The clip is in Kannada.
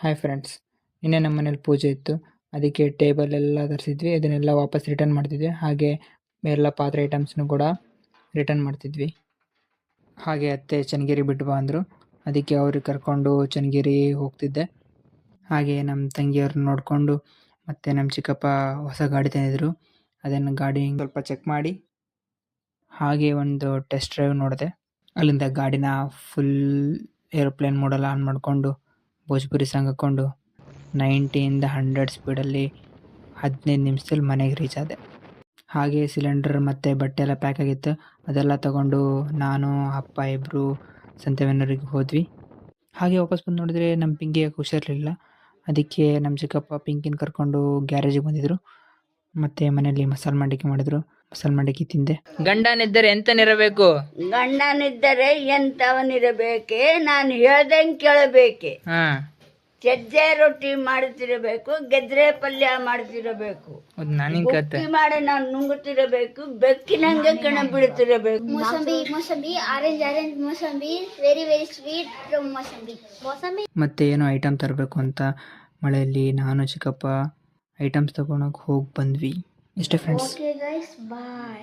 ಹಾಯ್ ಫ್ರೆಂಡ್ಸ್, ನಿನ್ನೆ ನಮ್ಮ ಮನೇಲಿ ಪೂಜೆ ಇತ್ತು. ಅದಕ್ಕೆ ಟೇಬಲ್ ಎಲ್ಲ ತರಿಸಿದ್ವಿ. ಅದನ್ನೆಲ್ಲ ವಾಪಸ್ ರಿಟರ್ನ್ ಮಾಡ್ತಿದ್ವಿ. ಹಾಗೆ ಎಲ್ಲ ಪಾತ್ರೆ ಐಟಮ್ಸ್ನು ಕೂಡ ರಿಟರ್ನ್ ಮಾಡ್ತಿದ್ವಿ. ಹಾಗೆ ಅತ್ತೆ ಚನ್ನಗಿರಿ ಬಿಟ್ಟು ಬಾ ಅಂದರು. ಅದಕ್ಕೆ ಅವ್ರಿಗೆ ಕರ್ಕೊಂಡು ಚನ್ನಗಿರಿ ಹೋಗ್ತಿದ್ದೆ. ಹಾಗೆ ನಮ್ಮ ತಂಗಿಯವ್ರನ್ನ ನೋಡಿಕೊಂಡು ಮತ್ತು ನಮ್ಮ ಚಿಕ್ಕಪ್ಪ ಹೊಸ ಗಾಡಿ ತಂದಿದ್ರು. ಅದನ್ನು ಗಾಡಿ ಸ್ವಲ್ಪ ಚೆಕ್ ಮಾಡಿ ಹಾಗೆ ಒಂದು ಟೆಸ್ಟ್ ಡ್ರೈವ್ ನೋಡಿದೆ. ಅಲ್ಲಿಂದ ಗಾಡಿನ ಫುಲ್ ಏರೋಪ್ಲೇನ್ ಮೋಡಲ್ಲಿ ಆನ್ ಮಾಡಿಕೊಂಡು ಭೋಜ್ಪುರಿ ಸಾಂಗ್ ಹಾಕ್ಕೊಂಡು 90ಇಂದ 100 ಸ್ಪೀಡಲ್ಲಿ 15 ನಿಮಿಷದಲ್ಲಿ ಮನೆಗೆ ರೀಚ್ ಆದೆ. ಹಾಗೆ ಸಿಲಿಂಡರ್ ಮತ್ತು ಬಟ್ಟೆ ಎಲ್ಲ ಪ್ಯಾಕ್ ಆಗಿತ್ತು. ಅದೆಲ್ಲ ತಗೊಂಡು ನಾನು ಅಪ್ಪ ಇಬ್ಬರು ಸಂತೆಬೆನ್ನೂರಿಗೆ ಹೋದ್ವಿ. ಹಾಗೆ ವಾಪಸ್ ಬಂದು ನೋಡಿದರೆ ನಮ್ಮ ಪಿಂಕಿಗೆ ಹುಷಾರಿರಲಿಲ್ಲ. ಅದಕ್ಕೆ ನಮ್ಮ ಚಿಕ್ಕಪ್ಪ ಪಿಂಕಿನ ಕರ್ಕೊಂಡು ಗ್ಯಾರೇಜಿಗೆ ಬಂದಿದ್ದರು. ಮತ್ತು ಮನೆಯಲ್ಲಿ ಮಸಾಲೆ ಮಂಡಕ್ಕಿ ಮಾಡಿದರು. ಮಸಾಲೆ ಮಂಡಕ್ಕಿ ತಿಂದೆ. ಗಂಡನಿದ್ದರೆ ಎಂತನಿರಬೇಕು? ಗಂಡನಿದ್ದರೆ ಎಂತವನಿರಬೇಕೆ? ನಾನು ಹೇಳ್ದಂಗೆ ಕೇಳಬೇಕೆ. ಸಜ್ಜೆ ರೊಟ್ಟಿ ಮಾಡುತ್ತಿರಬೇಕು, ಗೆದ್ರೆ ಪಲ್ಯ ಮಾಡುತ್ತಿರಬೇಕು, ಬುಕ್ಕಿ ಮಾಡಿ ನಾನು ನುಂಗುತ್ತಿರಬೇಕು, ಬೆಕ್ಕಿನಂಗೆ ಕಣ ಬಿಡುತ್ತಿರಬೇಕು. ಮೋಸಂಬಿ ಆರೆಂಜ್ ಮೋಸಂಬಿ ವೆರಿ ಸ್ವೀಟ್ ಮೋಸಂಬಿ. ಮತ್ತೆ ಏನೋ ಐಟಮ್ ತರಬೇಕು ಅಂತ ಮಳೆಯಲ್ಲಿ ನಾನು ಚಿಕ್ಕಪ್ಪ ಐಟಮ್ಸ್ ತಗೊಂಡೋಗಿ ಹೋಗಿ ಬಂದ್ವಿ. ಇಷ್ಟೇ ಫ್ರೆಂಡ್ಸ್. ಓಕೆ ಗೈಸ್, ಬಾಯ್.